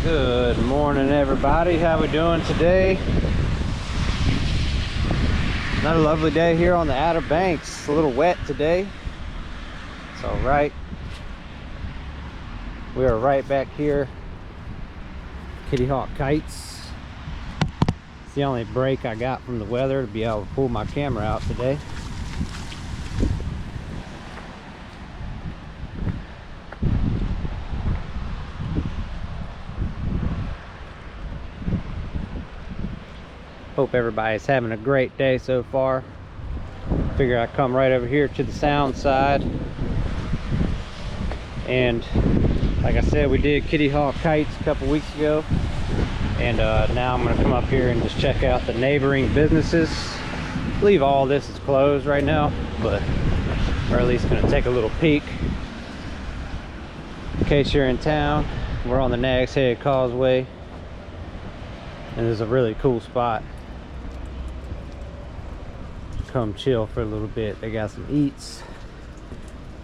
Good morning, everybody. How we doing today? Another lovely day here on the Outer Banks. A little wet today. It's all right. We are right back here, Kitty Hawk Kites. It's the only break I got from the weather to be able to pull my camera out today. Hope everybody's having a great day so far. Figure I'd come right over here to the sound side. And like I said, we did Kitty Hawk Kites a couple weeks ago. And now I'm gonna come up here and just check out the neighboring businesses. I believe all this is closed right now, but we're at least gonna take a little peek. In case you're in town, we're on the Nags Head Causeway. And this is a really cool spot. Come chill for a little bit. They got some eats,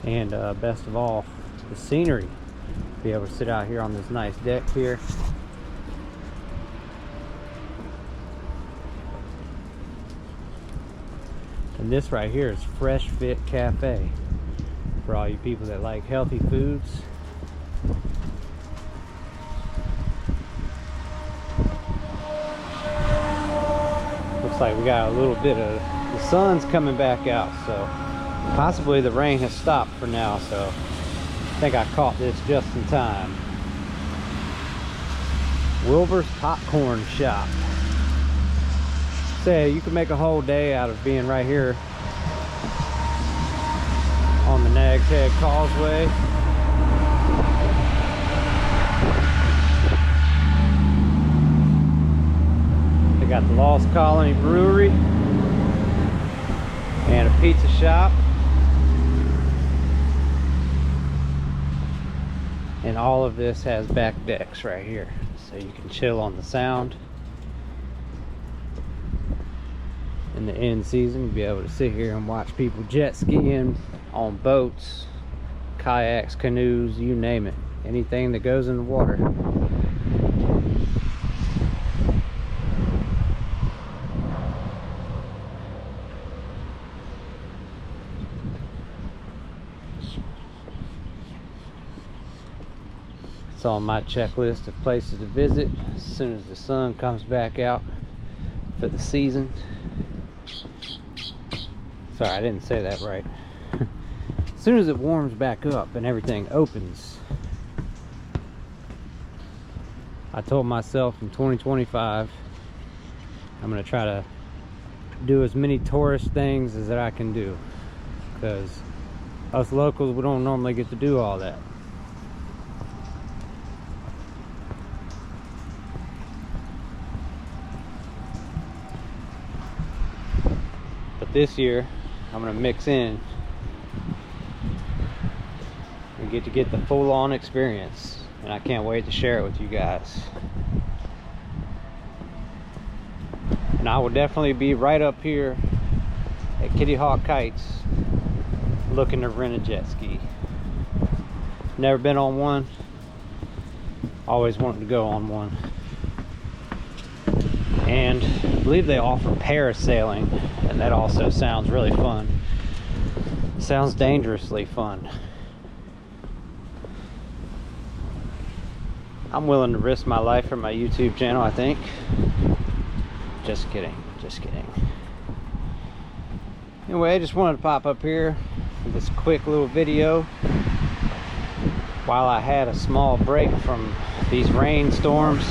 and best of all, the scenery. Be able to sit out here on this nice deck here. And this right here is Fresh Fit Cafe for all you people that like healthy foods. Looks like we got a little bit of the sun's coming back out, so possibly the rain has stopped for now, so I think I caught this just in time. Wilbur's Popcorn Shop. Say you can make a whole day out of being right here on the Nags Head Causeway. They got the Lost Colony Brewery and a pizza shop, and all of this has back decks right here, so you can chill on the sound. In the end season, you'll be able to sit here and watch people jet skiing on boats, kayaks, canoes, you name it, anything that goes in the water. It's on my checklist of places to visit as soon as the sun comes back out for the season. Sorry, I didn't say that right. As soon as it warms back up and everything opens. I told myself in 2025 I'm gonna try to do as many tourist things as that I can do, because us locals, we don't normally get to do all that. But this year I'm gonna mix in and get the full-on experience, and I can't wait to share it with you guys. And I will definitely be right up here at Kitty Hawk Kites looking to rent a jet ski. Never been on one, always wanted to go on one. And I believe they offer parasailing, and that also sounds really fun. Sounds dangerously fun. I'm willing to risk my life for my YouTube channel, I think. Just kidding, just kidding. Anyway, I just wanted to pop up here for this quick little video while I had a small break from these rainstorms.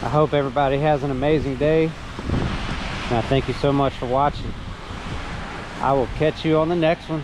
I hope everybody has an amazing day, and I thank you so much for watching. I will catch you on the next one.